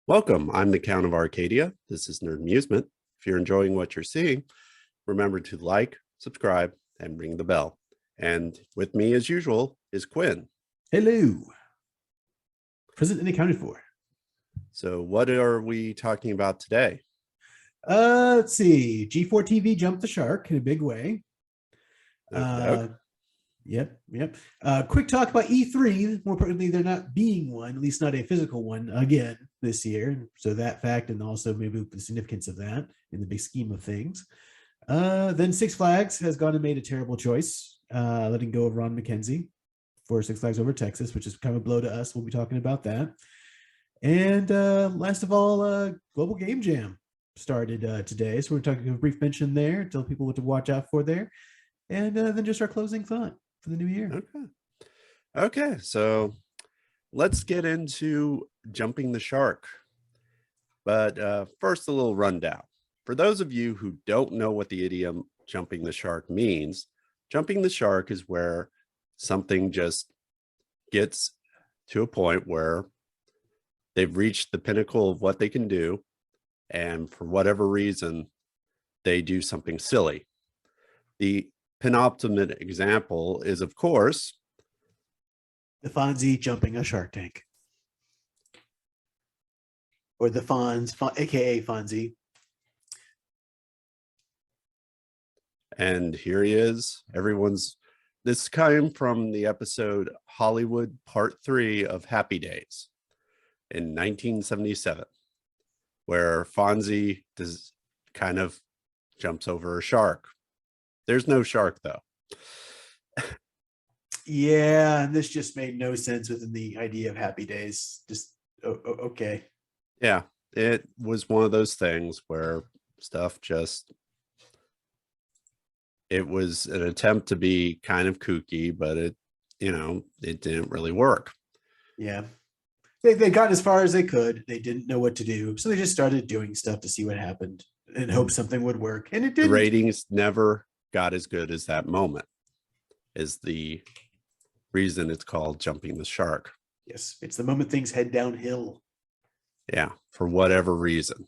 Welcome. I'm the Count of Arcadia. This is Nerdmusement. If you're enjoying what you're seeing, remember to like, subscribe, and ring the bell. And with me, as usual, is Quinn. Hello. Present and accounted for. So, what are we talking about today? Let's see. G4 TV jumped the shark in a big way. Okay. Yep. Quick talk about E3. More importantly, there not being one, at least not a physical one again this year. So that fact, and also maybe the significance of that in the big scheme of things. Then Six Flags has gone and made a terrible choice, letting go of Ron McKenzie for Six Flags Over Texas, which is kind of a blow to us. We'll be talking about that. And last of all, Global Game Jam started today. So we're talking a brief mention there, tell people what to watch out for there. And then just our closing thought for the new year. Okay. So let's get into jumping the shark. But first, a little rundown. For those of you who don't know what the idiom jumping the shark means, jumping the shark is where something just gets to a point where they've reached the pinnacle of what they can do. And for whatever reason, they do something silly. The penultimate example is, of course, the Fonzie jumping a shark tank. Or the Fonz, aka Fonzie. And here he is. This came from the episode Hollywood Part 3 of Happy Days in 1977, where Fonzie kind of jumps over a shark. There's no shark, though. Yeah, and this just made no sense within the idea of Happy Days. Just, okay. Yeah, it was one of those things where stuff just... It was an attempt to be kind of kooky, but it didn't really work. Yeah. They got as far as they could. They didn't know what to do. So they just started doing stuff to see what happened and hope something would work. And it didn't. The ratings never got as good as that moment, is the reason it's called jumping the shark. Yes. It's the moment things head downhill. Yeah. For whatever reason.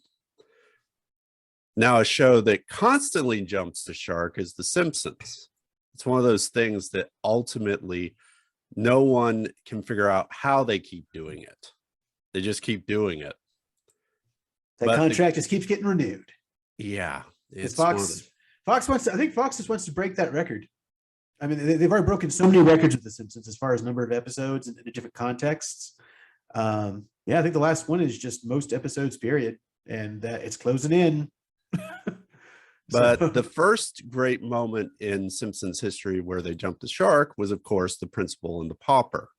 Now, a show that constantly jumps the shark is The Simpsons. It's one of those things that ultimately no one can figure out how they keep doing it. They just keep doing it. That contract just keeps getting renewed. Yeah. It's Fox wants to, I think Fox just wants to break that record. I mean, they've already broken so many records with The Simpsons as far as number of episodes and in different contexts. I think the last one is just most episodes, period. And it's closing in. But the first great moment in Simpsons history where they jumped the shark was, of course, the principal and the pauper.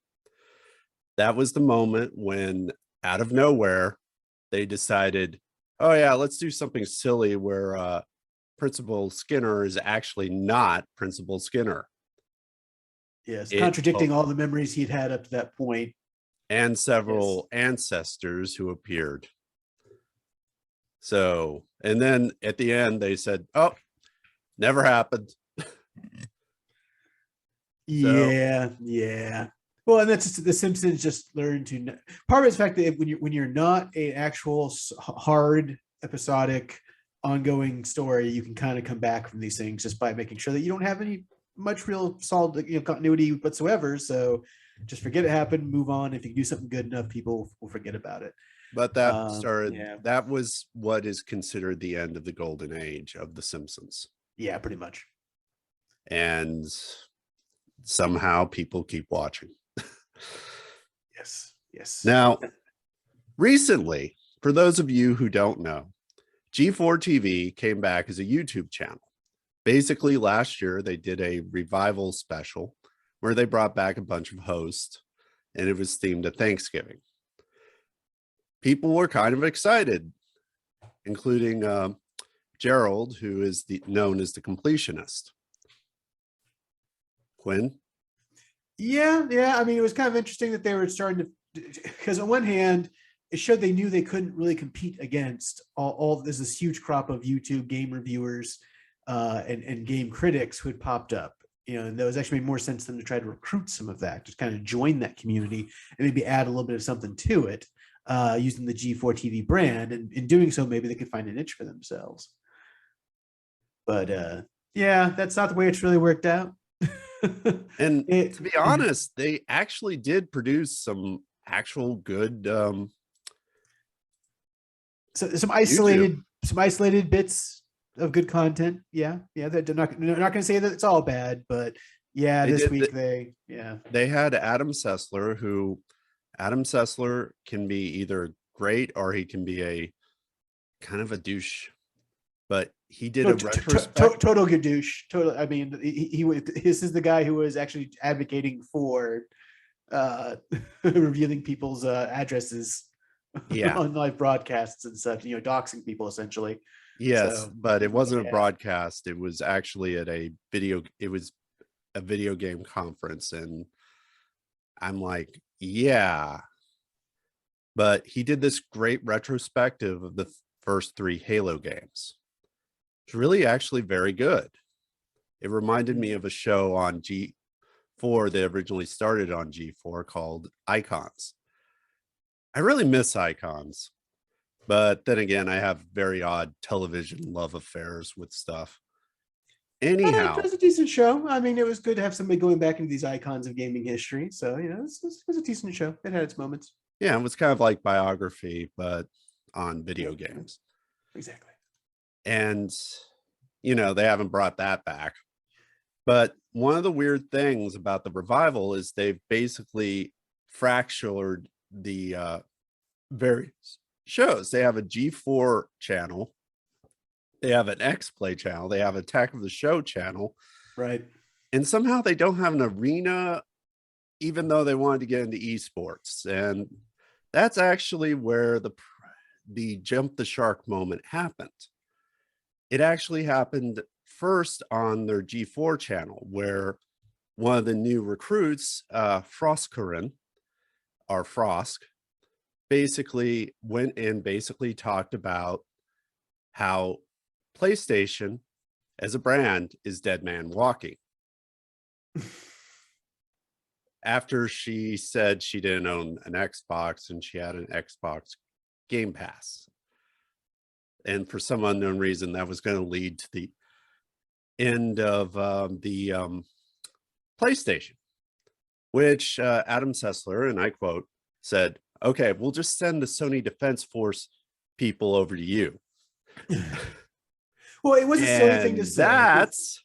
That was the moment when, out of nowhere, they decided, oh, yeah, let's do something silly where Principal Skinner is actually not Principal Skinner. Yes, contradicting all the memories he'd had up to that point. And several ancestors who appeared. So, and then at the end, they said, oh, never happened. Yeah. Well, and that's just, The Simpsons just learned to, part of it's the fact that when you're not an actual hard, episodic, ongoing story, you can kind of come back from these things just by making sure that you don't have any much real solid continuity whatsoever. So just forget it happened, move on. If you do something good enough, people will forget about it. But that that was what is considered the end of the golden age of The Simpsons. Yeah, pretty much. And somehow people keep watching. Yes. Now, recently, for those of you who don't know, G4 TV came back as a YouTube channel. Basically, last year, they did a revival special where they brought back a bunch of hosts, and it was themed at Thanksgiving. People were kind of excited, including Gerald, who is known as the completionist. Quinn? Yeah. I mean, it was kind of interesting that they were starting to, because on one hand, it showed they knew they couldn't really compete against all this huge crop of YouTube game reviewers and game critics who had popped up. And that was actually made more sense than to try to recruit some of that, just kind of join that community and maybe add a little bit of something to it. using the G4 TV brand, and in doing so, maybe they could find a niche for themselves. But yeah, that's not the way it's really worked out. And to be honest, they actually did produce some actual good so some isolated bits of good content. Yeah, they're not going to say that it's all bad, but yeah, this week they had Adam Sessler, who Adam Sessler can be either great or he can be a kind of a douche. But he did a retrospective. Total gadoosh. Total. I mean, this is the guy who was actually advocating for revealing people's addresses on live broadcasts and such. Doxing people essentially. Yes, but it wasn't a broadcast. It was actually at a video. It was a video game conference, and I'm like, yeah. But he did this great retrospective of the first 3 Halo games. It's really actually very good. It reminded me of a show on G4 that originally started on G4 called Icons. I really miss Icons, but then again, I have very odd television love affairs with stuff. Anyhow, it was a decent show. I mean, it was good to have somebody going back into these icons of gaming history. So, it was a decent show. It had its moments. Yeah, it was kind of like biography, but on video games. Exactly. And, they haven't brought that back. But one of the weird things about the revival is they've basically fractured the various shows. They have a G4 channel. They have an X-Play channel. They have Attack of the Show channel. Right. And somehow they don't have an arena, even though they wanted to get into esports. And that's actually where the jump the shark moment happened. It actually happened first on their G4 channel, where one of the new recruits, Frosk, basically went and basically talked about how PlayStation as a brand is dead man walking. After she said she didn't own an Xbox and she had an Xbox Game Pass. And for some unknown reason, that was going to lead to the end of the PlayStation, which Adam Sessler, and I quote, said, okay, we'll just send the Sony Defense Force people over to you. Well, it was a silly thing to say. That's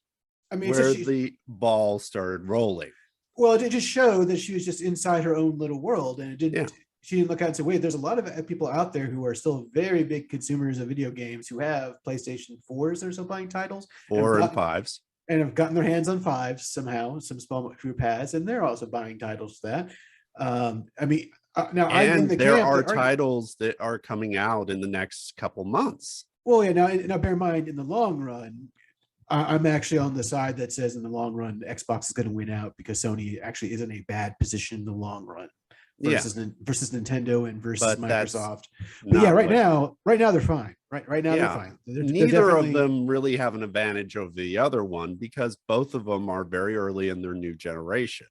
where the ball started rolling. Well, it just showed that she was just inside her own little world, and it didn't. Yeah. She didn't look out and say, "Wait, there's a lot of people out there who are still very big consumers of video games who have PlayStation 4s that are still buying titles, 4 and 5s, and have gotten their hands on 5s somehow. Some small group has, and they're also buying titles for that. I mean, now there are titles that are coming out in the next couple months. Well, yeah. Now, bear in mind, in the long run, I'm actually on the side that says in the long run, Xbox is going to win out because Sony actually is in a bad position in the long run versus Nintendo and versus Microsoft. But yeah, right now they're fine. Right now they're fine. Neither of them really have an advantage over the other one because both of them are very early in their new generation.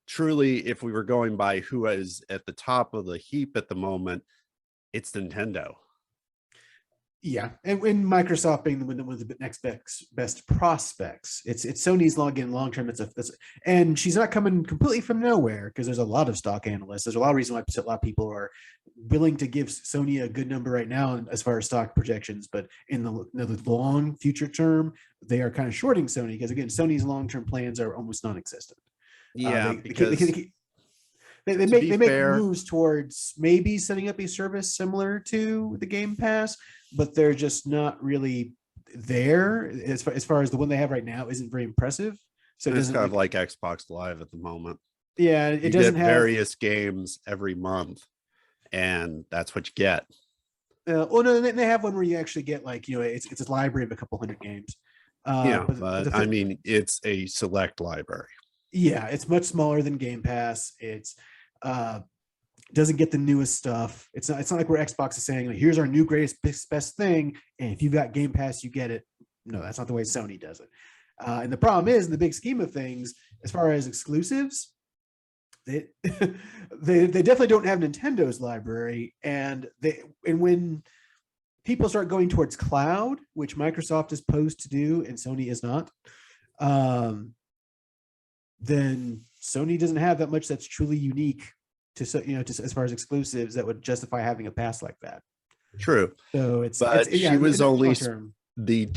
Truly, if we were going by who is at the top of the heap at the moment, it's Nintendo. Yeah, and Microsoft being one of the next best prospects, it's Sony's long term. And she's not coming completely from nowhere because there's a lot of stock analysts. There's a lot of reason why a lot of people are willing to give Sony a good number right now as far as stock projections, but in the long future term, they are kind of shorting Sony because again, Sony's long term plans are almost non-existent. Yeah, because they make moves towards maybe setting up a service similar to the Game Pass, but they're just not really there as far as the one they have right now isn't very impressive. So it's kind of like Xbox Live at the moment. Yeah, it doesn't have various games every month, and that's what you get. Well, no, they have one where you actually get it's a library of a couple hundred games. But I mean, it's a select library. Yeah, it's much smaller than Game Pass. It's doesn't get the newest stuff. It's not like where Xbox is saying, here's our new greatest best thing, and if you've got Game Pass, you get it. No, that's not the way Sony does it. And the problem is, in the big scheme of things, as far as exclusives, they they definitely don't have Nintendo's library, and when people start going towards cloud, which Microsoft is posed to do and Sony is not, then Sony doesn't have that much that's truly unique to as far as exclusives that would justify having a pass like that. True. So it's she was only term. the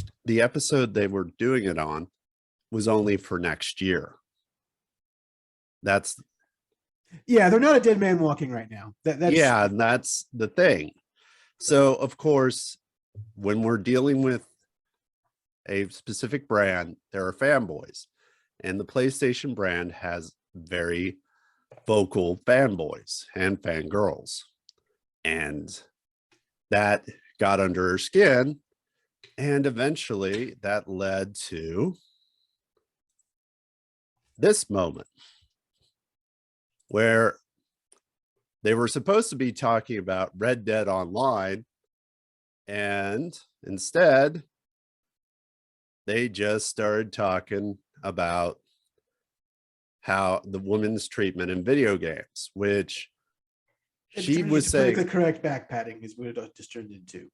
episode they were doing it on was only for next year. That's they're not a dead man walking right now. And that's the thing. So of course, when we're dealing with a specific brand, there are fanboys, and the PlayStation brand has very vocal fanboys and fangirls, and that got under her skin, and eventually that led to this moment where they were supposed to be talking about Red Dead Online, and instead they just started talking about how the women's treatment in video games, which she was saying politically correct backpatting is what it just turned into.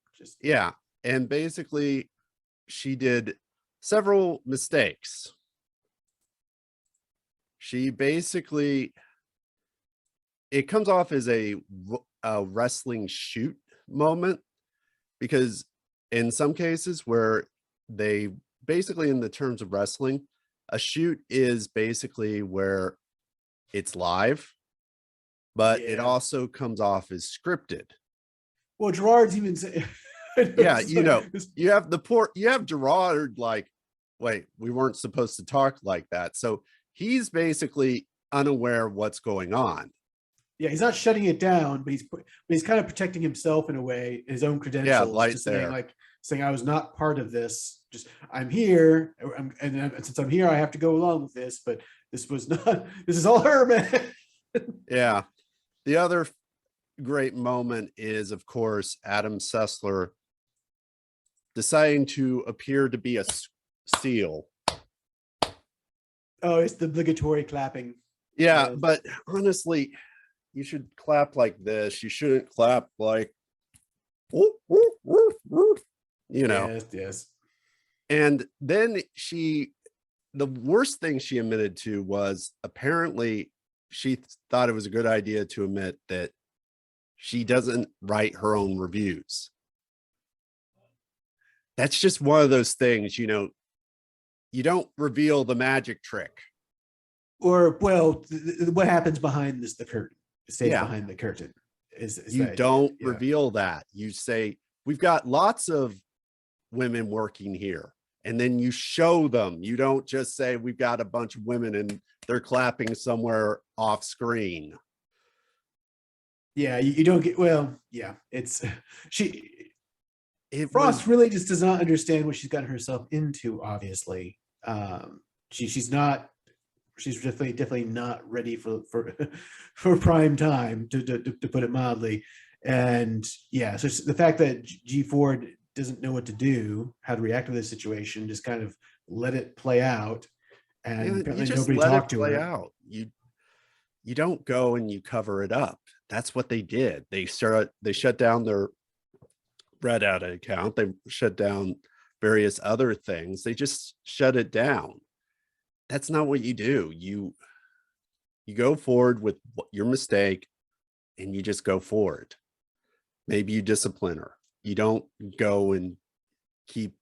And basically she did several mistakes. She basically, it comes off as a wrestling shoot moment, because in some cases where they basically, in the terms of wrestling, a shoot is basically where it's live, but it also comes off as scripted. Well, Gerard's even saying, you have Gerard like, wait, we weren't supposed to talk like that. So he's basically unaware of what's going on. Yeah, he's not shutting it down, but he's kind of protecting himself in a way, his own credentials. Saying I was not part of this. Just I'm here, and since I'm here, I have to go along with this. But this was not. This is all her, man. Yeah. The other great moment is, of course, Adam Sessler deciding to appear to be a seal. Oh, it's the obligatory clapping. Yeah, but honestly, you should clap like this. You shouldn't clap like, Yes. And then the worst thing she admitted to was, apparently she thought it was a good idea to admit that she doesn't write her own reviews. That's just one of those things, you don't reveal the magic trick. Or, well, what happens behind the curtain? Stays behind the curtain. You don't reveal that. You say, we've got lots of women working here, and then you show them. You don't just say, we've got a bunch of women and they're clapping somewhere off screen. Yeah, you don't get, Frost really just does not understand what she's gotten herself into, obviously. She's definitely not ready for prime time, to put it mildly. And so the fact that G Ford doesn't know what to do, how to react to this situation, just kind of let it play out, and you just nobody talked to her. Out. You don't go and you cover it up. That's what they did. They shut down their Reddit account. They shut down various other things. They just shut it down. That's not what you do. You go forward with your mistake, and you just go forward. Maybe you discipline her. You don't go and keep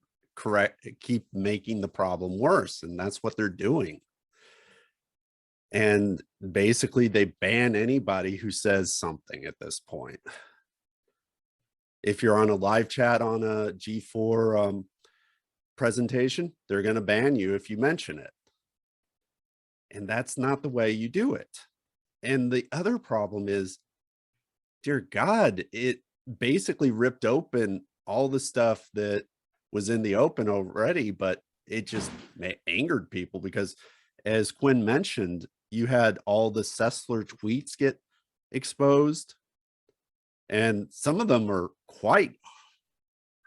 making the problem worse. And that's what they're doing. And basically they ban anybody who says something at this point. If you're on a live chat on a G4 presentation, they're going to ban you if you mention it. And that's not the way you do it. And the other problem is, dear God, it basically ripped open all the stuff that was in the open already, but it just angered people because, as Quinn mentioned, you had all the Sessler tweets get exposed, and some of them are quite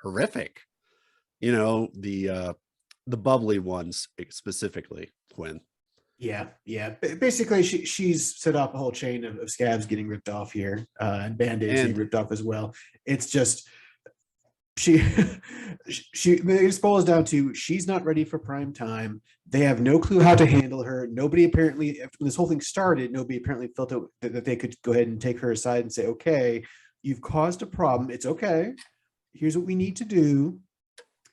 horrific. The bubbly ones specifically, Quinn. Yeah. Basically, she's set up a whole chain of scabs getting ripped off here, and band-aids getting And ripped off as well. It's just she it just boils down to she's not ready for prime time. They have no clue how to handle her. Nobody apparently, when this whole thing started, nobody apparently felt that they could go ahead and take her aside and say, okay, you've caused a problem. It's okay. Here's what we need to do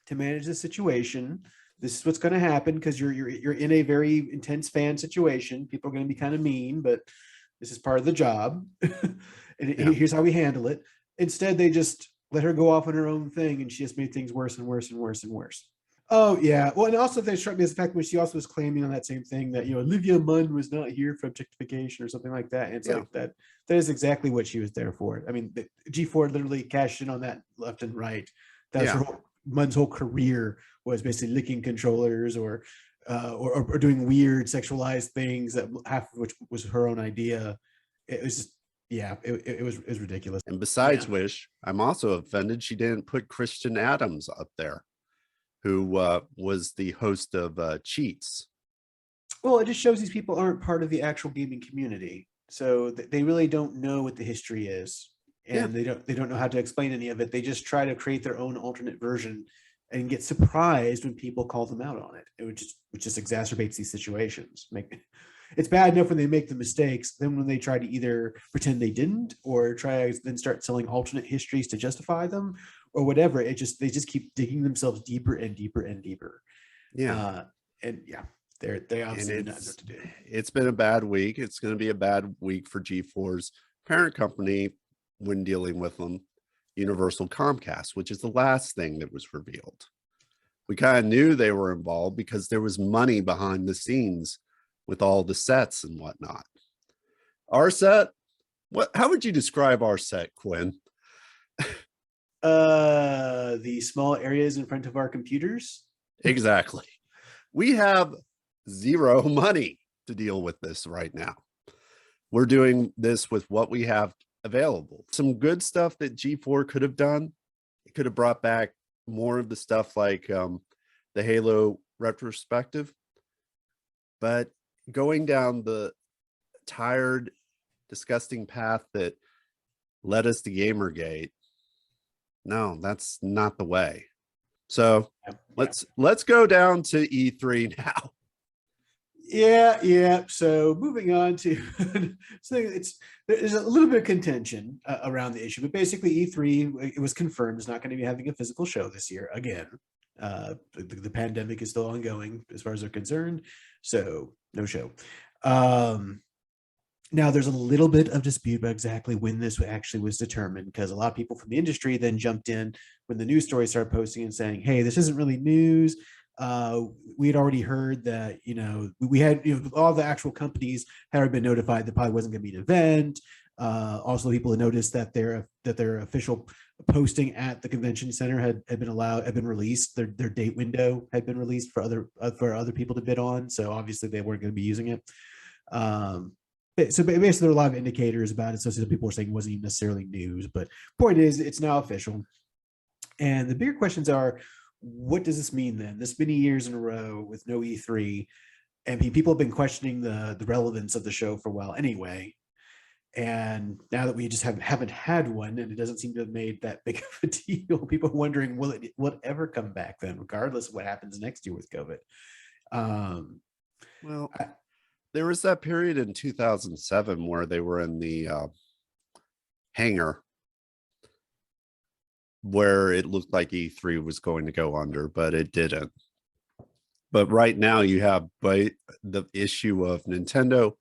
to manage the situation. This is what's going to happen because you're in a very intense fan situation. People are going to be kind of mean, but this is part of the job. And yeah, here's how we handle it. Instead, they just let her go off on her own thing, and she just made things worse and worse and worse and worse. Oh yeah. Well, and also they struck me as the fact when she also was claiming on that same thing that Olivia Munn was not here for objectification or something like that. And it's yeah, like that is exactly what she was there for. I mean, G4 literally cashed in on that left and right. That's yeah. Munn's whole career was basically licking controllers or doing weird sexualized things that half of which was her own idea. It was just it was ridiculous. And Yeah. besides which, I'm also offended she didn't put Christian Adams up there, who was the host of Cheats. Well, it just shows these people aren't part of the actual gaming community, so they really don't know what the history is, Yeah, and they don't know how to explain any of it. They just try to create their own alternate version and get surprised when people call them out on it. Which just exacerbates these situations. It's bad enough when they make the mistakes. Then when they try to either pretend they didn't or try to then start selling alternate histories to justify them or whatever, they just keep digging themselves deeper and deeper and deeper. yeah. Uh, and yeah, they And obviously do not know what to do. it's been a bad week. It's going to be a bad week for G4's parent company when dealing with them, Universal Comcast, which is the last thing that was revealed. We kind of knew they were involved because there was money behind the scenes with all the sets and whatnot. Our set, how would you describe our set, Quinn? The small areas in front of our computers. Exactly. We have zero money to deal with this right now. We're doing this with what we have available. Some good stuff that G4 could have done. It could have brought back more of the stuff like the Halo retrospective. But going down the tired, disgusting path that led us to Gamergate, no, that's not the way. So let's go down to E3 now. Yeah. So moving on to so there's a little bit of contention around the issue, but basically E3 it was confirmed is not going to be having a physical show this year again. The pandemic is still ongoing as far as they're concerned, so no show. Now there's a little bit of dispute about exactly when this actually was determined because a lot of people from the industry then jumped in when the news story started posting and saying, hey, this isn't really news. We had already heard that we had all the actual companies had already been notified that probably wasn't going to be an event. Also, people had noticed that their official posting at the convention center had been released. Their date window had been released for other people to bid on. So obviously they weren't going to be using it. So basically, there are a lot of indicators about it. So some people are saying it wasn't even necessarily news, but point is, it's now official. And the bigger questions are, what does this mean then? This many years in a row with no E3, and people have been questioning the relevance of the show for a while anyway. And now that we just haven't had one, and it doesn't seem to have made that big of a deal, people are wondering, will it ever come back then, regardless of what happens next year with COVID? Well, there was that period in 2007 where they were in the hangar where it looked like E3 was going to go under, but it didn't. But right now you have the issue of Nintendo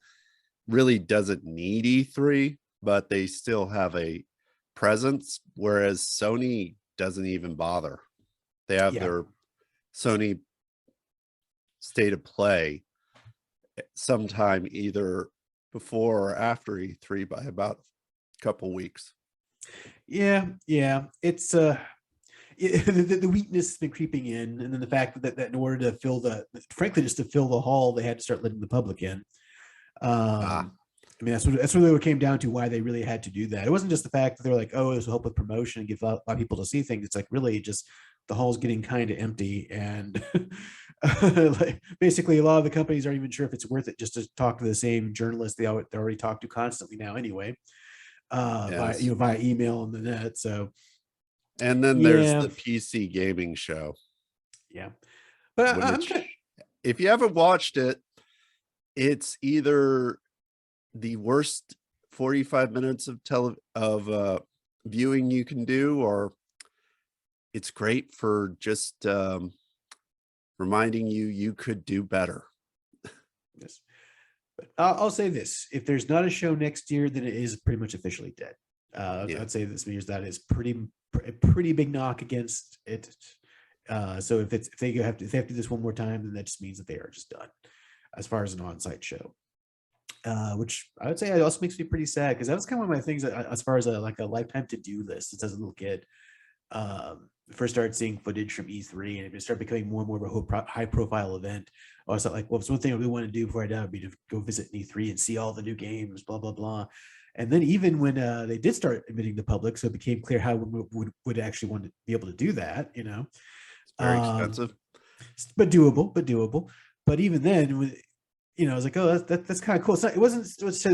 really doesn't need E3, but they still have a presence, whereas Sony doesn't even bother. They have their Sony State of Play sometime either before or after E3 by about a couple weeks. Yeah. It's the weakness has been creeping in, and then the fact that in order to fill just to fill the hall, they had to start letting the public in. I mean, that's really what came down to why they really had to do that. It wasn't just the fact that they're like, oh, this will help with promotion and give a lot of people to see things. It's like really just the hall's getting kind of empty, and like, basically a lot of the companies aren't even sure if it's worth it just to talk to the same journalists they already talk to constantly now anyway, Yes. via email on the net. So And then there's yeah, the PC gaming show, yeah. But I'm which kind if you haven't watched it, it's either the worst 45 minutes of viewing you can do, or it's great for just reminding you could do better. yes. But I'll say this: if there's not a show next year, then it is pretty much officially dead. Yeah. I'd say this means that is a pretty big knock against it. So if they have to do this one more time, then that just means that they are just done as far as an on-site show. Which I would say it also makes me pretty sad, because that was kind of one of my things that, as far as a lifetime to-do list since I was a little kid. First started seeing footage from E3, and it started becoming more and more of a high-profile event. I was like, well, it's one thing I really want to do before I die would be to go visit E3 and see all the new games, blah blah blah. And then even when they did start admitting the public, so it became clear how we would actually want to be able to do that, It's very expensive. but doable. But even then, I was like, oh, that's kind of cool. It wasn't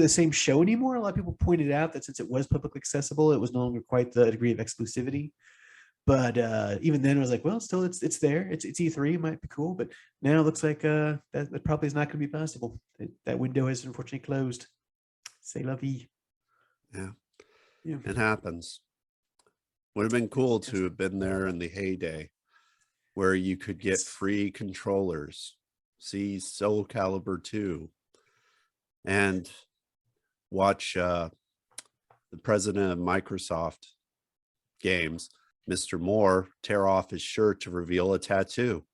the same show anymore. A lot of people pointed out that since it was publicly accessible, it was no longer quite the degree of exclusivity. But even then, I was like, well, still, it's there. It's E3. It might be cool, but now it looks like that probably is not going to be possible. That window has unfortunately closed. C'est la vie. Yeah, Yeah. it happens. Would have been cool Yes. to have been there in the heyday where you could get Yes. free controllers, see Soul Calibur 2, and watch the president of Microsoft Games, Mr. Moore, tear off his shirt to reveal a tattoo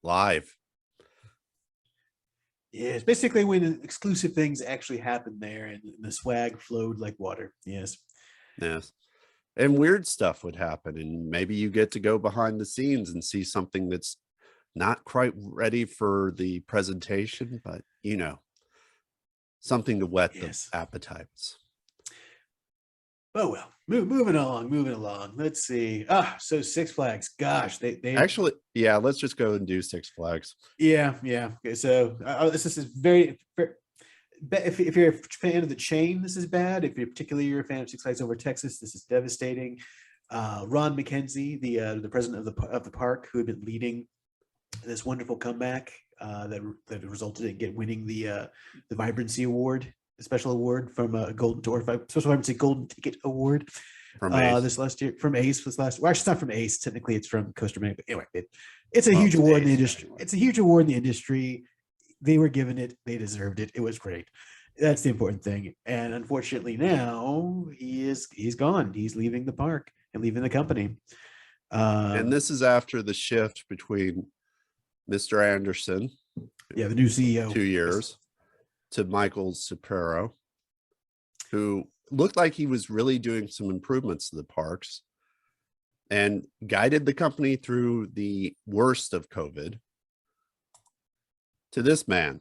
live. Yeah, it's basically when exclusive things actually happened there, and the swag flowed like water. Yes. Yes. And weird stuff would happen. And maybe you get to go behind the scenes and see something that's not quite ready for the presentation, but something to whet the Yes. appetites. Oh well, moving along. Let's see. So Six Flags. Gosh, they Actually, yeah, let's just go and do Six Flags. yeah. Okay, so this is very, if you're a fan of the chain, this is bad. If you're a fan of Six Flags Over Texas, this is devastating. Ron McKenzie, the president of the park, who had been leading this wonderful comeback that resulted in winning the Vibrancy Award, the special award from Special Vibrancy Golden Ticket Award From Ace. this last year from Ace. Well, actually, it's not from Ace. Technically, it's from Coaster Manning. But anyway, it's a huge award in the industry. It's a huge award in the industry. They were given it. They deserved it. It was great. That's the important thing. And unfortunately, now he's gone. He's leaving the park and leaving the company. And this is after the shift between Mr. Anderson, the new CEO, 2 years, to Michael Supero, who looked like he was really doing some improvements to the parks and guided the company through the worst of COVID, to this man,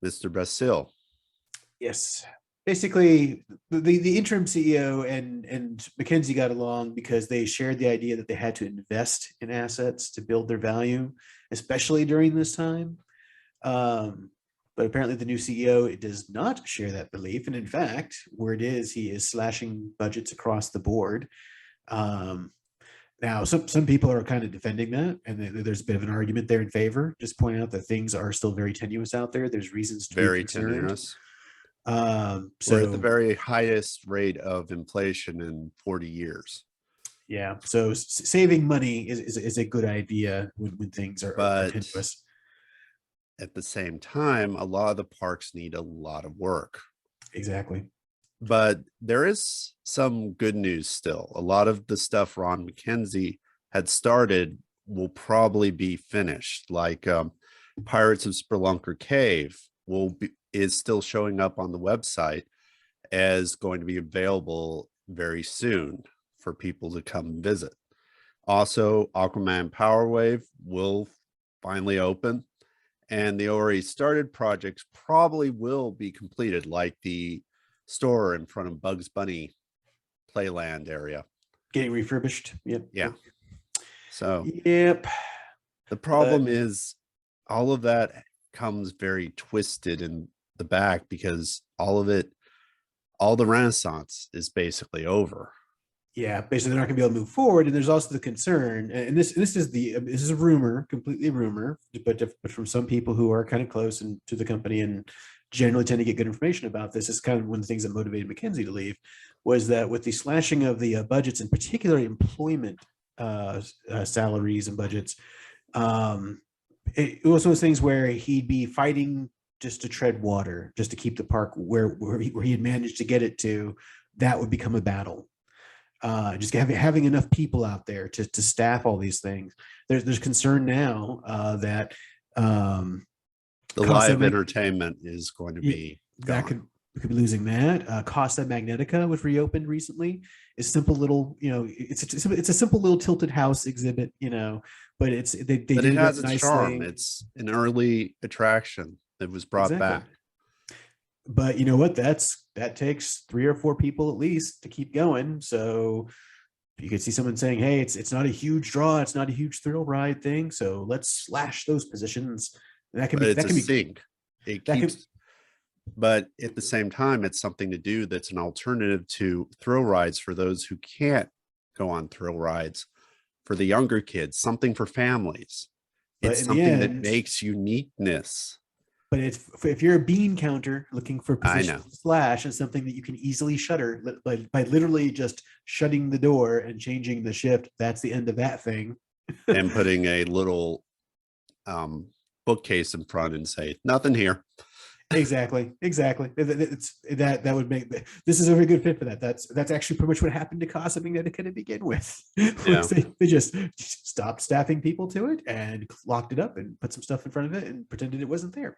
Mr. Basil. Yes. Basically, the interim CEO and McKenzie got along because they shared the idea that they had to invest in assets to build their value, especially during this time. But apparently the new CEO does not share that belief. And in fact, word is he is slashing budgets across the board. Now, some people are kind of defending that, and there's a bit of an argument there in favor. Just pointing out that things are still very tenuous out there. There's reasons to be concerned. Tenuous. So we're at the very highest rate of inflation in 40 years. Yeah, so saving money is a good idea when things are tenuous. At the same time, a lot of the parks need a lot of work. Exactly. But there is some good news still. A lot of the stuff Ron McKenzie had started will probably be finished. Like Pirates of Spelunker Cave is still showing up on the website as going to be available very soon for people to come visit. Also, Aquaman Power Wave will finally open, and the already started projects probably will be completed, like the store in front of Bugs Bunny Playland area. Getting refurbished. Yep. Yeah. So Yep. the problem is all of that comes very twisted in the back because all the Renaissance is basically over. Yeah, basically they're not going to be able to move forward. And there's also the concern, and this is a rumor, completely rumor, but from some people who are kind of close and to the company and generally tend to get good information about this. Is kind of one of the things that motivated McKenzie to leave, was that with the slashing of the budgets, and particularly employment salaries and budgets, it was one of those things where he'd be fighting just to tread water, just to keep the park where he had managed to get it to. That would become a battle. Just having enough people out there to staff all these things. There's concern now that The live entertainment is going to be that gone. we could be losing that. Casa Magnetica, which reopened recently, is simple little, it's a simple little tilted house exhibit, but but it has its charm. It's an early attraction that was brought back. But you know what? That takes 3 or 4 people at least to keep going. So you could see someone saying, "Hey, it's not a huge draw. It's not a huge thrill ride thing. So let's slash those positions." And that can be sink. It keeps. But at the same time, it's something to do that's an alternative to thrill rides for those who can't go on thrill rides. For the younger kids, something for families. It's something that makes uniqueness. But if you're a bean counter looking for positions to slash, it's something that you can easily shutter by literally just shutting the door and changing the shift. That's the end of that thing. And putting a little bookcase in front and say, "Nothing here." Exactly. It's that would make this is a very good fit for that. That's actually pretty much what happened to Casa Magnetica to begin with. Yeah. They just stopped staffing people to it and locked it up and put some stuff in front of it and pretended it wasn't there.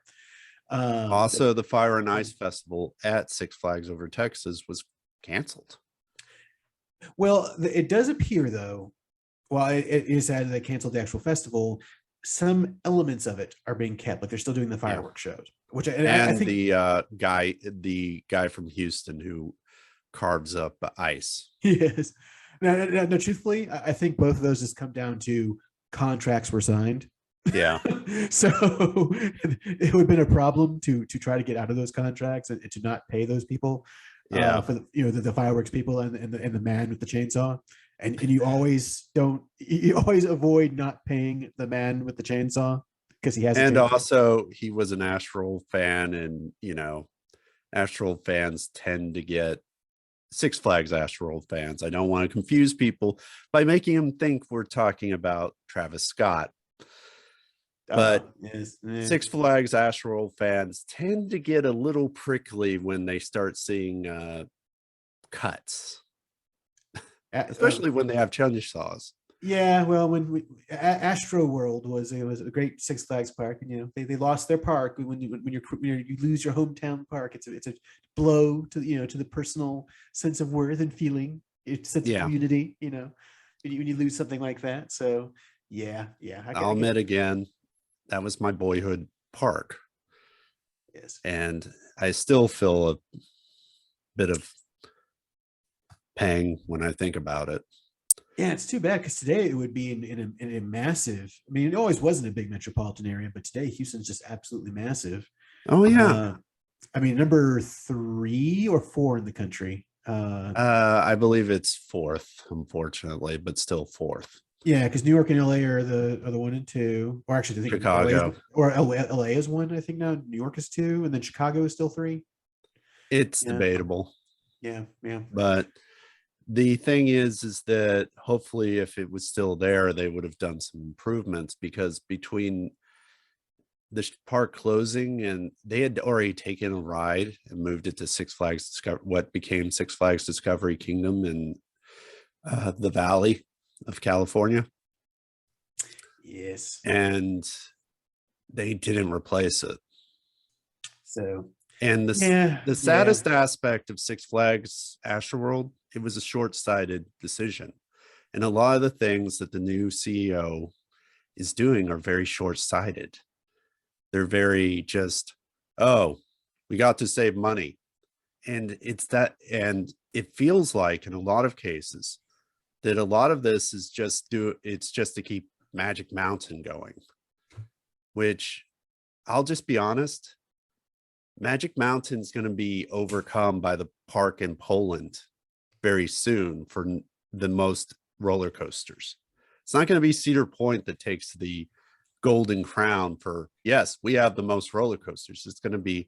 Also, the Fire and Ice Festival at Six Flags Over Texas was canceled. Well, it does appear, though, while it is sad that they canceled the actual festival, some elements of it are being kept. Like they're still doing the fireworks shows, which I think the guy from Houston who carves up ice. Yes. No, truthfully, I think both of those just come down to contracts were signed. Yeah. So it would have been a problem to try to get out of those contracts and to not pay those people. Yeah. For the fireworks people and the man with the chainsaw. And you always avoid not paying the man with the chainsaw because he has. And also he was an Astral fan, and Astral fans tend to get Six Flags Astral fans. I don't want to confuse people by making them think we're talking about Travis Scott. But Six Flags Astral fans tend to get a little prickly when they start seeing cuts, especially when they have chainsaws. Yeah, well, when Astro World was a great Six Flags park, and they lost their park when you lose your hometown park. It's a blow to to the personal sense of worth and feeling, sense of community. When you lose something like that. So yeah. I'll admit again, that was my boyhood park. Yes, and I still feel a bit of pang when I think about it. Yeah, it's too bad because today it would be in a massive. I mean, it always wasn't a big metropolitan area, but today Houston's just absolutely massive. Oh yeah. I mean, number 3 or 4 in the country. I believe it's 4th, unfortunately, but still 4th. Yeah, because New York and LA are the 1 and 2, or actually I think Chicago LA is 1. I think now New York is 2, and then Chicago is still 3. It's debatable. Yeah. But the thing is that hopefully if it was still there, they would have done some improvements, because between the park closing and they had already taken a ride and moved it to Six Flags, what became Six Flags Discovery Kingdom in the Valley of California. Yes. And they didn't replace it. So, and the saddest aspect of Six Flags Astroworld, it was a short-sighted decision. And a lot of the things that the new CEO is doing are very short-sighted. They're very just, we got to save money. And it's that, and it feels like in a lot of cases that a lot of this is just to keep Magic Mountain going, which I'll just be honest, Magic Mountain's going to be overcome by the park in Poland very soon for the most roller coasters. It's not going to be Cedar Point that takes the golden crown for, yes, we have the most roller coasters. It's going to be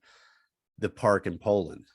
the park in Poland.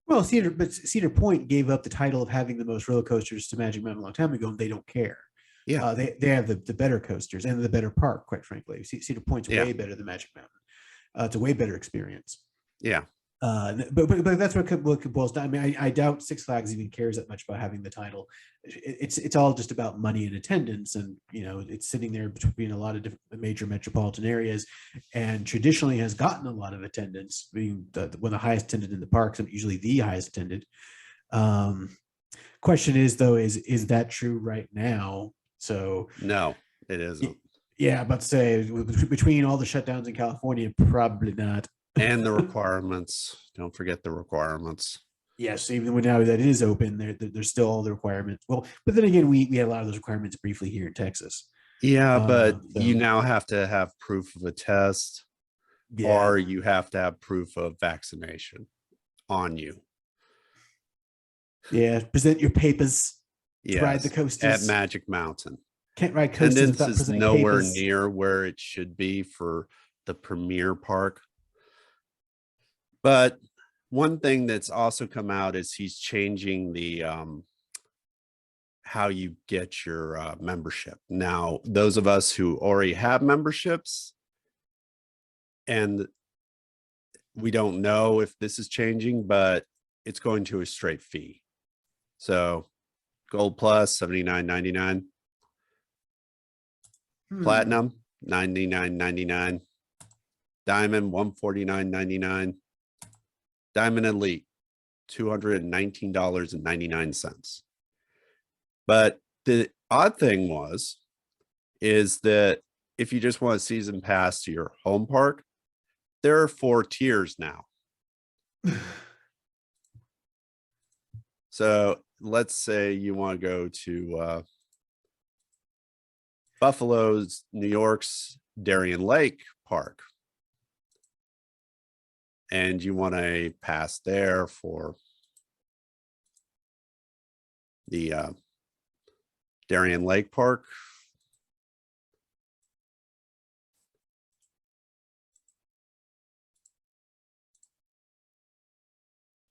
Well, Cedar Point gave up the title of having the most roller coasters to Magic Mountain a long time ago, and they don't care. Yeah. They have the better coasters and the better park, quite frankly. Cedar Point's way better than Magic Mountain. It's a way better experience. Yeah. But that's what it boils down. I mean, I doubt Six Flags even cares that much about having the title. It's all just about money and attendance, and it's sitting there between a lot of different major metropolitan areas, and traditionally has gotten a lot of attendance, being one of the highest attended in the parks, and usually the highest attended. Question is though, is that true right now? So no, it isn't. Yeah, about to say between all the shutdowns in California, probably not. And the requirements. Don't forget the requirements. Yes, even when now that it is open, there's still all the requirements. Well, but then again, we had a lot of those requirements briefly here in Texas. Yeah, but you now have to have proof of a test, or you have to have proof of vaccination on you. Yeah, present your papers to ride the coasters at Magic Mountain. Can't ride coasters. Attendance is nowhere near where it should be for the premier park. But one thing that's also come out is he's changing the how you get your membership. Now, those of us who already have memberships, and we don't know if this is changing, but it's going to a straight fee. So Gold Plus, $79.99. Platinum, $99.99. Diamond, $149.99. Diamond Elite, $219.99. But the odd thing is that if you just want a season pass to your home park, there are 4 tiers now. So let's say you want to go to Buffalo's, New York's Darien Lake Park, and you want a pass there for the Darien Lake Park.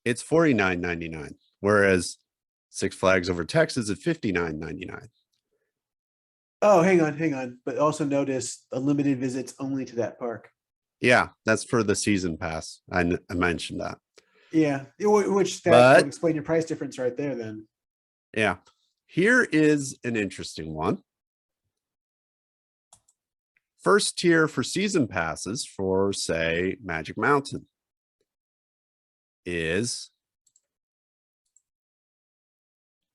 It's $49.99, whereas Six Flags Over Texas is $59.99. Oh, hang on. But also notice unlimited visits only to that park. Yeah, that's for the season pass. I mentioned that. Yeah, which that would explain your price difference right there then. Yeah. Here is an interesting one. First tier for season passes for, say, Magic Mountain is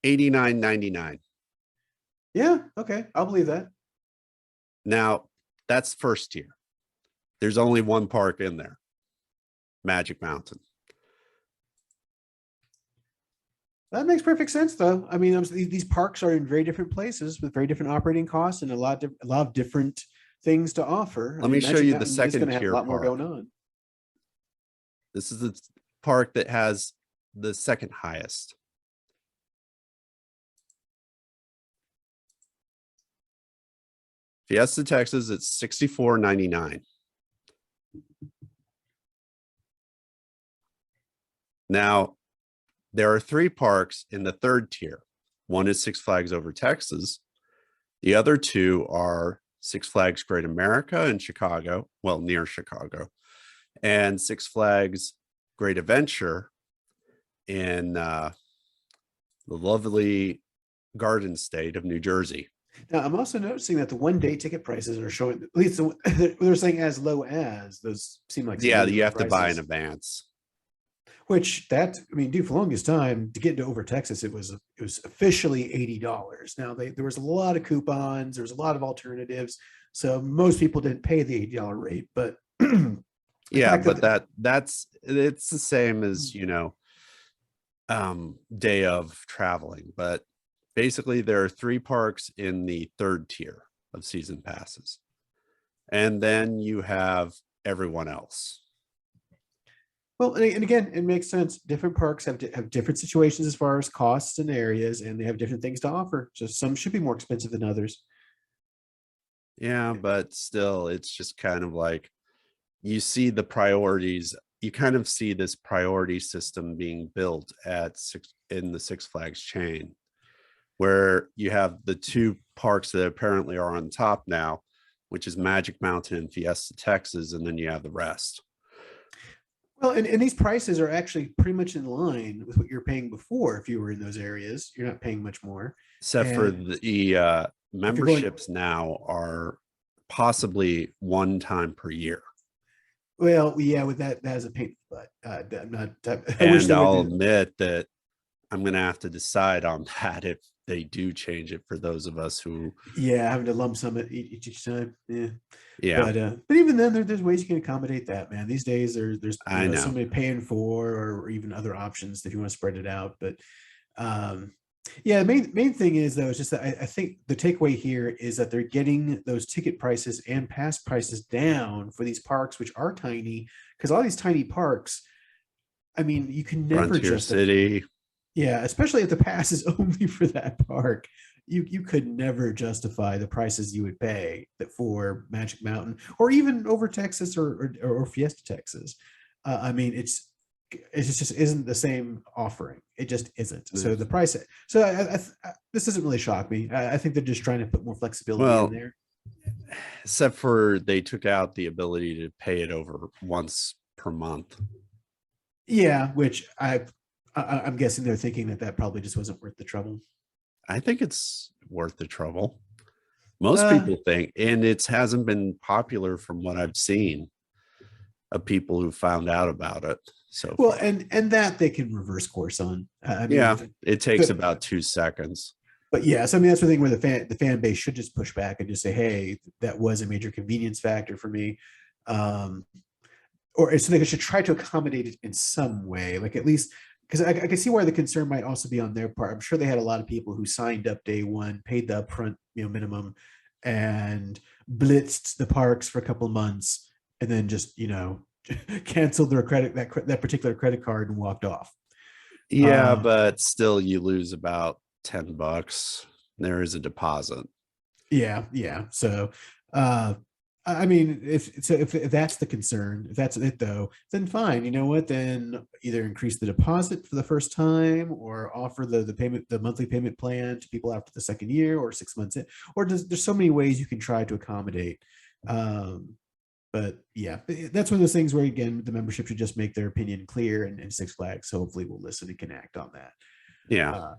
$89.99. Yeah, okay. I'll believe that. Now, that's first tier. There's only one park in there, Magic Mountain. That makes perfect sense, though. I mean, these parks are in very different places with very different operating costs and a lot of different things to offer. Let me show you the second tier. Have a lot more going on. This is the park that has the second highest. Fiesta, Texas, it's $64.99. Now, there are 3 parks in the third tier. One is Six Flags Over Texas. The other 2 are Six Flags Great America in Chicago, well, near Chicago, and Six Flags Great Adventure in the lovely Garden State of New Jersey. Now, I'm also noticing that the one-day ticket prices are showing, at least they're saying as low as, those seem like. Yeah, you have to buy in advance. Which dude, for the longest time, to get into Over Texas, it was officially $80. Now, there was a lot of coupons, there was a lot of alternatives, so most people didn't pay the $80 rate. But yeah, but it's the same as day of traveling. But Basically, there are 3 parks in the 3rd tier of season passes. And then you have everyone else. Well, and again, it makes sense. Different parks have different situations as far as costs and areas, and they have different things to offer. So some should be more expensive than others. Yeah, but still, it's just kind of like you see the priorities. You kind of see this priority system being built in the Six Flags chain, where you have the 2 parks that apparently are on top now, which is Magic Mountain and Fiesta Texas, and then you have the rest. Well, and these prices are actually pretty much in line with what you're paying before. If you were in those areas, you're not paying much more. Except for And the if you're going, memberships now are possibly 1 time per year. well, yeah, with that as a pain, but I'm not. I wish And they would I'll do. admit that I'm going to have to decide on that if they do change it for those of us who, Yeah, having to lump sum it each time. Yeah, yeah, but even then, there's ways you can accommodate that, man. These days, there's I know. somebody paying for, or even other options if you want to spread it out. But um, yeah, the main thing is though, is just that I think the takeaway here is that they're getting those ticket prices and pass prices down for these parks, which are tiny, because all these tiny parks, I mean, you can never Frontier justify. City. Yeah, especially if the pass is only for that park. You could never justify the prices you would pay for Magic Mountain or even over Texas or Fiesta Texas. I mean, it just isn't the same offering. It just isn't. So the price. So this doesn't really shock me. I think they're just trying to put more flexibility in Well, there. except for they took out the ability to pay it over once per month. Yeah, which I'm guessing they're thinking that probably just wasn't worth the trouble. I think it's worth the trouble. Most Uh, people think, and it hasn't been popular from what I've seen of people who found out about it so well, far. and that they can reverse course on. I Yeah, mean, it takes about 2 seconds. but yes, I mean that's the thing where the fan base should just push back and just say, "Hey, that was a major convenience factor for me," um, or so they should try to accommodate it in some way, like at least because I can see why the concern might also be on their part. I'm sure they had a lot of people who signed up day one, paid the upfront minimum, and blitzed the parks for a couple of months, and then just canceled their that particular credit card and walked off. Yeah, Um, but still you lose about $10. There is a deposit. yeah. So, uh, I mean, if that's the concern, if that's it though, then fine. You know what? Then either increase the deposit for the first time, or offer the monthly payment plan to people after the second year or 6 months in, or there's so many ways you can try to accommodate. Um, but yeah, that's one of those things where again the membership should just make their opinion clear, and Six Flags so hopefully will listen and can act on that. Yeah. Uh,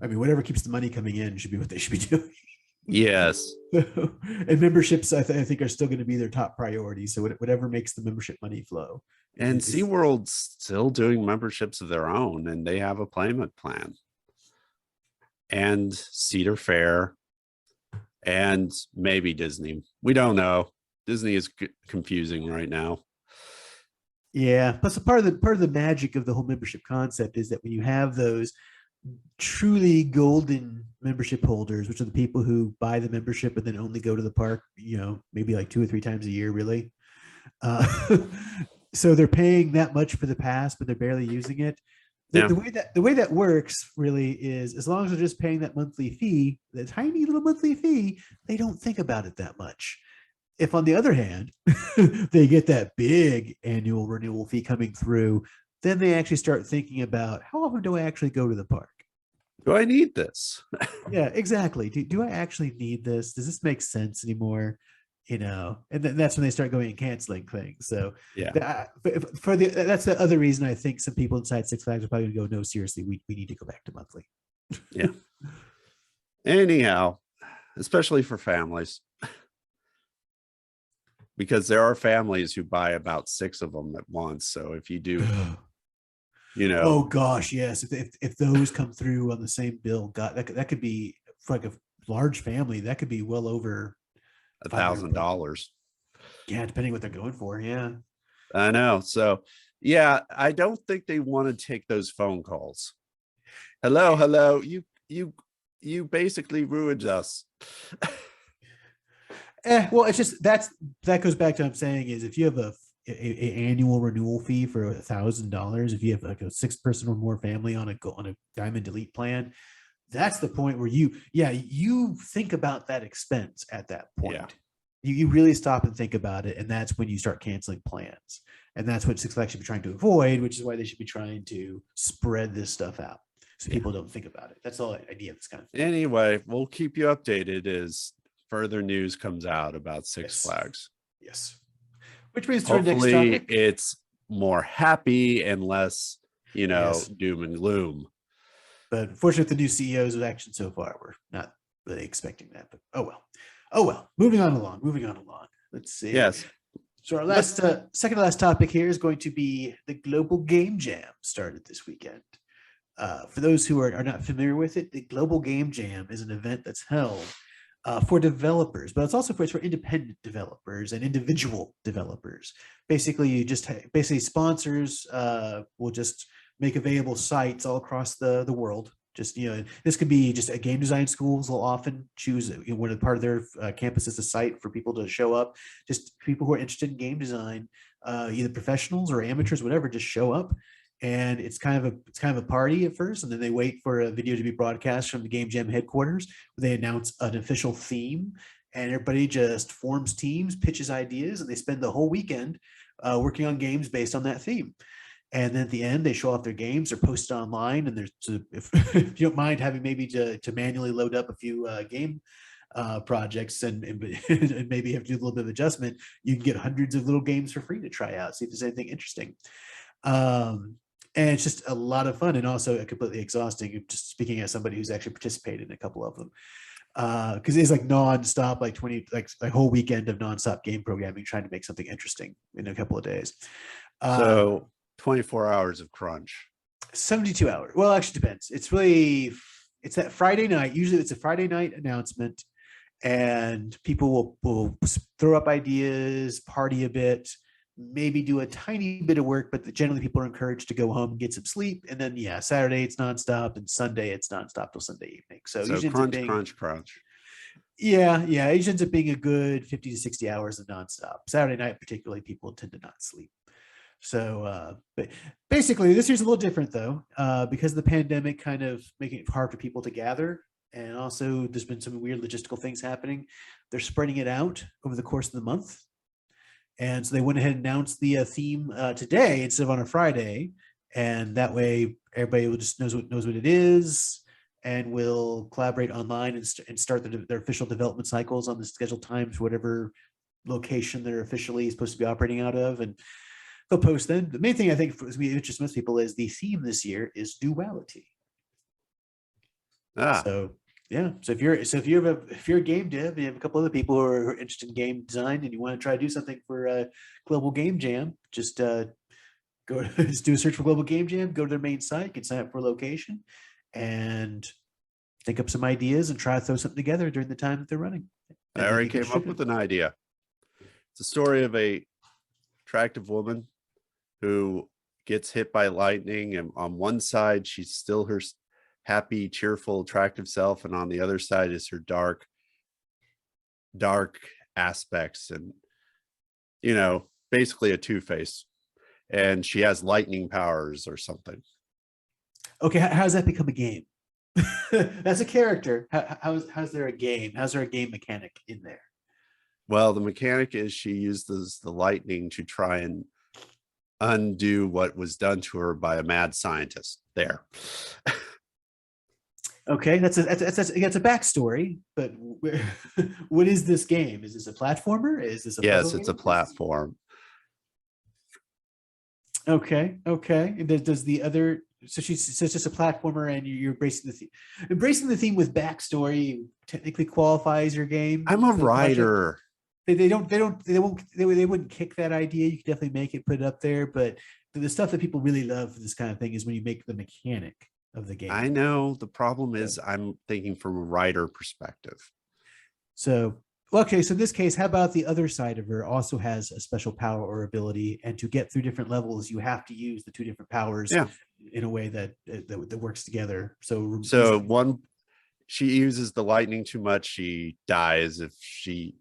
I mean, whatever keeps the money coming in should be what they should be doing. Yes. And memberships, I think, are still going to be their top priority. So whatever makes the membership money flow And is SeaWorld's still doing memberships of their own, and they have a payment plan. And Cedar Fair and maybe Disney. We don't know. Disney is confusing right now. yeah. Plus, a part of the magic of the whole membership concept is that when you have those truly golden membership holders, which are the people who buy the membership and then only go to the park, maybe like 2 or 3 times a year, really. Uh, so they're paying that much for the pass, but they're barely using it. The, Yeah. the way that works really is as long as they're just paying that monthly fee, the tiny little monthly fee, they don't think about it that much. If on the other hand, they get that big annual renewal fee coming through, then they actually start thinking about how often do I actually go to the park? Do I need this? Yeah, exactly. Do I actually need this? Does this make sense anymore? And then that's when they start going and canceling things. So Yeah. that's the other reason I think some people inside Six Flags are probably going to go, no, seriously, we need to go back to monthly. Yeah. Anyhow, especially for families, because there are families who buy about 6 of them at once. So if you do, Oh gosh, yes. If those come through on the same bill, God, that could be for like a large family. That could be well over $500. $1,000. Yeah, depending what they're going for. Yeah. I know. So yeah, I don't think they want to take those phone calls. Hello, hello. You you basically ruined us. Well, it's just that goes back to what I'm saying is if you have a annual renewal fee for $1,000, if you have like a 6-person or more family on a Diamond Elite plan, that's the point where you think about that expense at that point. Yeah. You really stop and think about it, and that's when you start canceling plans. And that's what Six Flags should be trying to avoid, which is why they should be trying to spread this stuff out so people don't think about it. That's the whole idea of this kind of thing. Anyway, we'll keep you updated as further news comes out about Six Flags. Yes. Which brings to our next Hopefully topic. it's more happy and less, doom and gloom. But unfortunately, the new CEOs of Action so far, we're not really expecting that. But oh well. Moving on along. Let's see. Yes. So our last, second to last topic here is going to be the Global Game Jam started this weekend. For those who are not familiar with it, the Global Game Jam is an event that's held for developers, but it's also for independent developers and individual developers. Basically, sponsors will just make available sites all across the world. Just, this could be just a game design schools will often choose one of part of their campus as a site for people to show up. Just people who are interested in game design, either professionals or amateurs, whatever, just show up. And it's kind of a party at first, and then they wait for a video to be broadcast from the Game Jam headquarters where they announce an official theme, and everybody just forms teams, pitches ideas, and they spend the whole weekend working on games based on that theme. And then at the end, they show off their games. They're posted online, and if you don't mind having maybe to manually load up a few game projects and maybe have to do a little bit of adjustment, you can get hundreds of little games for free to try out, see if there's anything interesting. And it's just a lot of fun and also completely exhausting. Just speaking as somebody who's actually participated in a couple of them, because it's like nonstop, like a whole weekend of nonstop game programming, trying to make something interesting in a couple of days. So 24 hours of crunch. 72 hours. Well, actually depends. It's that Friday night. Usually it's a Friday night announcement, and people will throw up ideas, party a bit, maybe do a tiny bit of work, but generally people are encouraged to go home and get some sleep. And then Saturday it's nonstop, and Sunday it's nonstop till Sunday evening. So crunch. Yeah, it usually ends up being a good 50 to 60 hours of nonstop. Saturday night particularly, people tend to not sleep. So but basically this year's a little different though, because of the pandemic kind of making it hard for people to gather. And also there's been some weird logistical things happening. They're spreading it out over the course of the month. And so they went ahead and announced the theme today instead of on a Friday. And that way everybody will just knows what it is, and will collaborate online and start their official development cycles on the scheduled times, whatever location they're officially supposed to be operating out of. And they'll post then. The main thing I think interests most people is the theme this year is duality. So if you're a game dev and you have a couple other people who are interested in game design and you want to try to do something for a Global Game Jam, just do a search for Global Game Jam, go to their main site, you can sign up for a location, and think up some ideas and try to throw something together during the time that they're running. I already came up with an idea. It's a story of a attractive woman who gets hit by lightning, and on one side she's still her happy, cheerful, attractive self, and on the other side is her dark aspects, and basically a two-face, and she has lightning powers or something. Okay, how does that become a game? That's a character. How's there a game? How's there a game mechanic in there? Well, the mechanic is she uses the lightning to try and undo what was done to her by a mad scientist. There. Okay, that's a backstory. But what is this game? Is this a platformer? Is this a yes? It's a platform. Okay. Does the other? So it's just a platformer, and you're embracing the theme. Embracing the theme with backstory technically qualifies your game. I'm a writer. They wouldn't kick that idea. You could definitely make it, put it up there, but the stuff that people really love for this kind of thing is when you make the mechanic of the game. I know. The problem is I'm thinking from a writer perspective. So, okay. So in this case, how about the other side of her also has a special power or ability, and to get through different levels, you have to use the two different powers in a way that works together. So one, she uses the lightning too much, she dies. If she,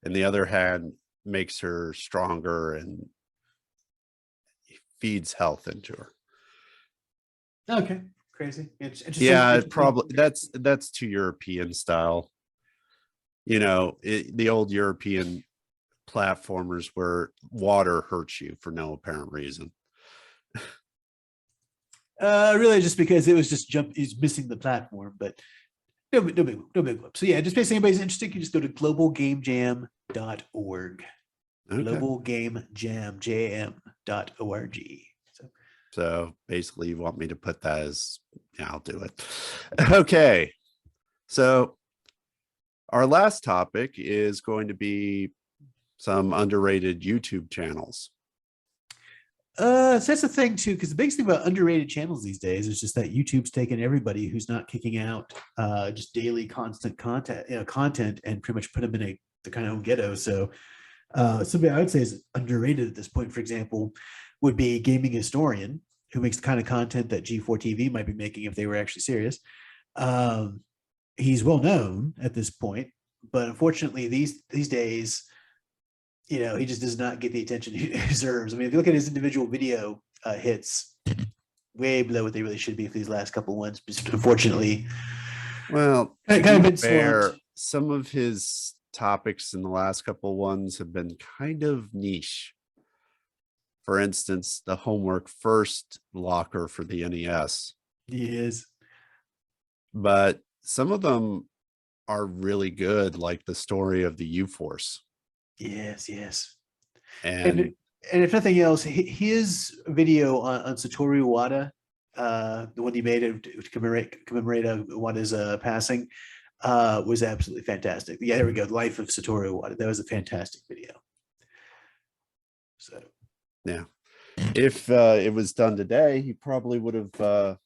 on the other hand, makes her stronger and feeds health into her. Okay, crazy. Yeah, it Interesting. probably that's too European style. The old European platformers where water hurts you for no apparent reason. Really, just because it was just is missing the platform, but no big whoop. So yeah, just in case anybody's interested, you can just go to globalgamejam.org. Okay. Globalgamejam.org. So basically, you want me to put that as, yeah, I'll do it. Okay. So our last topic is going to be some underrated YouTube channels. So that's the thing too, because the biggest thing about underrated channels these days is just that YouTube's taken everybody who's not kicking out just daily constant content and pretty much put them in the kind of ghetto. So somebody I would say is underrated at this point, for example, would be a gaming historian who makes the kind of content that G4 TV might be making if they were actually serious. He's well known at this point, but unfortunately these days, he just does not get the attention he deserves. I mean, if you look at his individual video hits, way below what they really should be for these last couple ones. But unfortunately, well, kind of been fair, slumped. some of his topics in the last couple ones have been kind of niche. For instance, the homework first locker for the NES. He is. But some of them are really good, like the story of the U-Force. Yes. And if nothing else, his video on Satoru Iwata, the one he made to commemorate Iwata's passing, was absolutely fantastic. Yeah, there we go. Life of Satoru Iwata. That was a fantastic video. So yeah, if it was done today, he probably would have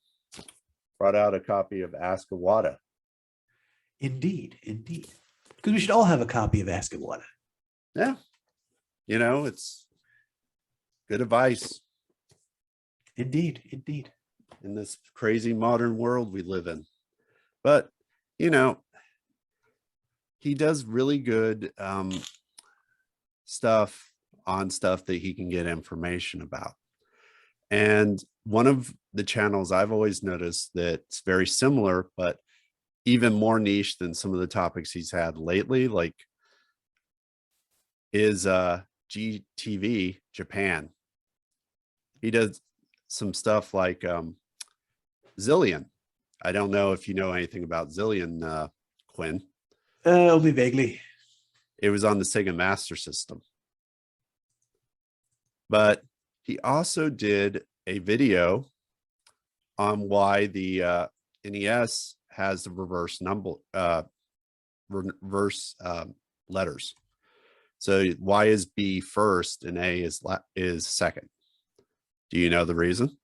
brought out a copy of Ask Iwata. Indeed. Because we should all have a copy of Ask Iwata. Yeah. It's good advice. Indeed. In this crazy modern world we live in. But, he does really good stuff that he can get information about. And one of the channels I've always noticed that's very similar, but even more niche than some of the topics he's had lately, like, is GTV Japan. He does some stuff like Zillion. I don't know if you know anything about Zillion, Quinn. Only vaguely. It was on the Sega Master System. But he also did a video on why the NES has the reverse letters. So why is B first and A is second? Do you know the reason?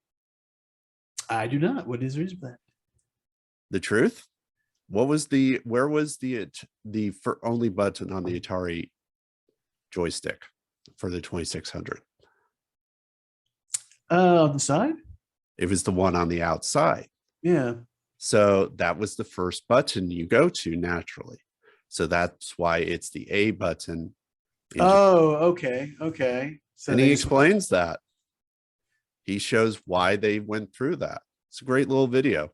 I do not. What is the reason for that? The truth? Where was the only button on the Atari joystick for the 2600? On the side? It was the one on the outside. Yeah. So that was the first button you go to naturally. So that's why it's the A button. Okay. So and he explains that. He shows why they went through that. It's a great little video.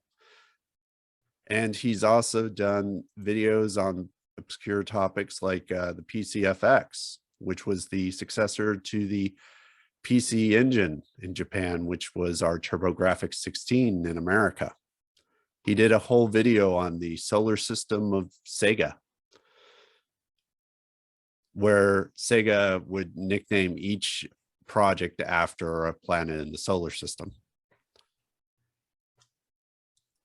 And he's also done videos on obscure topics like the PCFX, which was the successor to the PC Engine in Japan, which was our TurboGrafx 16 in America. He did a whole video on the solar system of Sega, where Sega would nickname each project after a planet in the solar system.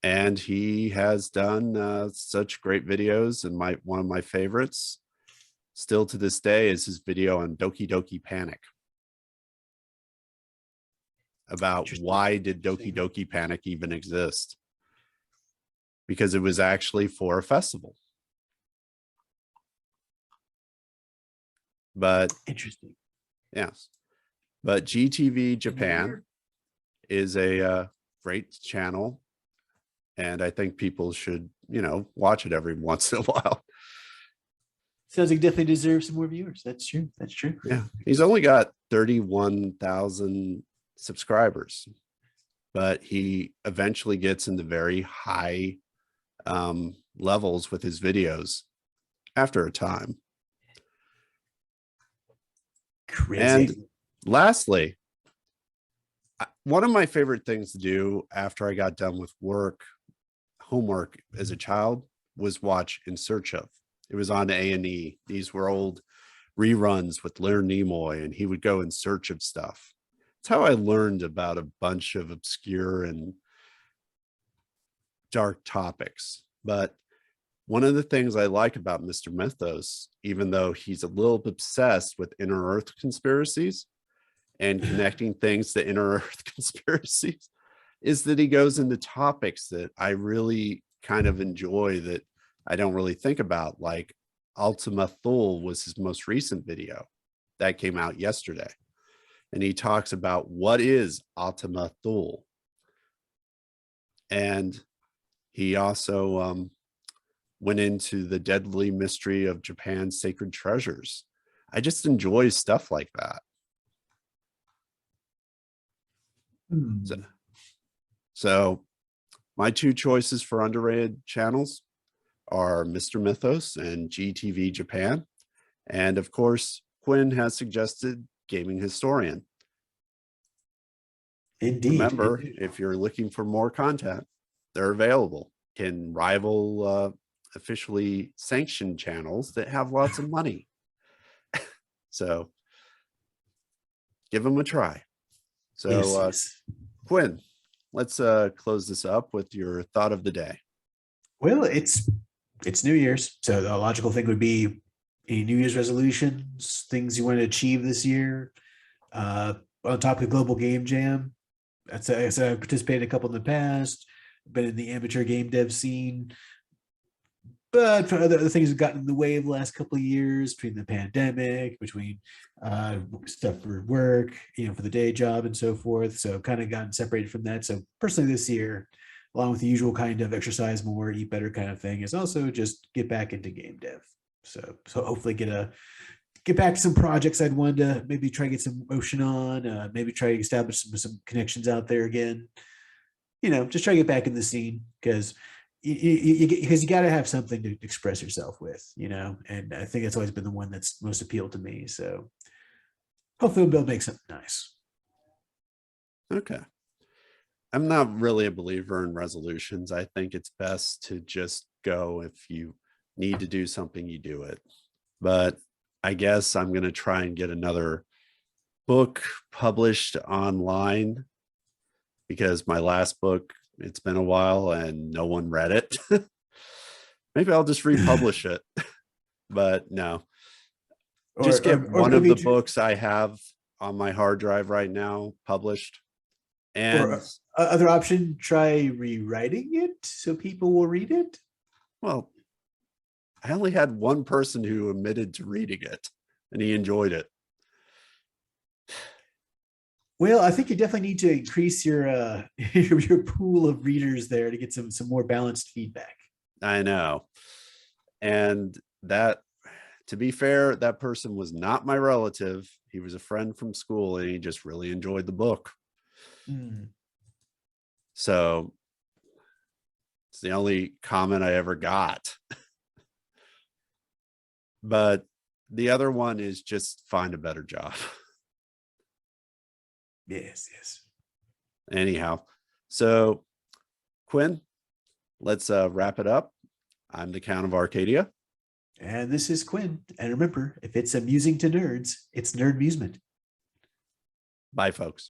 And he has done such great videos, and one of my favorites still to this day is his video on Doki Doki Panic, about why did Doki Doki Panic even exist? Because it was actually for a festival. But interesting. Yes. But GTV Japan is a great channel, and I think people should watch it every once in a while. Sounds like definitely deserves some more viewers. That's true. That's true. Yeah. He's only got 31,000 subscribers, but he eventually gets into very high levels with his videos after a time. Crazy. And lastly, one of my favorite things to do after I got done with homework as a child, was watch In Search Of. It was on A&E. These were old reruns with Leonard Nimoy, and he would go in search of stuff. It's how I learned about a bunch of obscure and dark topics. But one of the things I like about Mr. Mythos, even though he's a little obsessed with inner Earth conspiracies and connecting things to inner Earth conspiracies, is that he goes into topics that I really kind of enjoy that I don't really think about. Like Ultima Thule was his most recent video that came out yesterday. And he talks about what is Ultima Thule. And he also went into the deadly mystery of Japan's sacred treasures. I just enjoy stuff like that. So my two choices for underrated channels are Mr. Mythos and GTV Japan. And of course, Quinn has suggested Gaming Historian. Indeed. Remember, if you're looking for more content, they're available. Can rival officially sanctioned channels that have lots of money. So give them a try. So yes. Quinn, let's close this up with your thought of the day. Well, it's New Year's, so the logical thing would be any New Year's resolutions, things you want to achieve this year. On top of Global Game Jam, I participated a couple in the past, been in the amateur game dev scene, but for other things have gotten in the way of the last couple of years, between the pandemic, between stuff for work, for the day job and so forth. So kind of gotten separated from that. So personally this year, along with the usual kind of exercise more, eat better kind of thing, is also just get back into game dev. So hopefully get back to some projects I'd wanted to maybe try to get some motion on, maybe try to establish some connections out there again. Just try to get back in the scene, because you got to have something to express yourself with, and I think it's always been the one that's most appealed to me. So hopefully we'll make something nice. Okay. I'm not really a believer in resolutions. I think it's best to just go. If you need to do something, you do it. But I guess I'm going to try and get another book published online, because my last book, it's been a while and no one read it. Maybe I'll just republish it. But no, just get one of the books I have on my hard drive right now published. And other option, try rewriting it so people will read it. Well, I only had one person who admitted to reading it, and he enjoyed it. Well, I think you definitely need to increase your your pool of readers there to get some more balanced feedback. I know. And that, to be fair, that person was not my relative. He was a friend from school, and he just really enjoyed the book. So it's the only comment I ever got. But the other one is just find a better job. Yes. Anyhow, so Quinn, let's wrap it up. I'm the Count of Arcadia. And this is Quinn. And remember, if it's amusing to nerds, it's Nerdmusement. Bye, folks.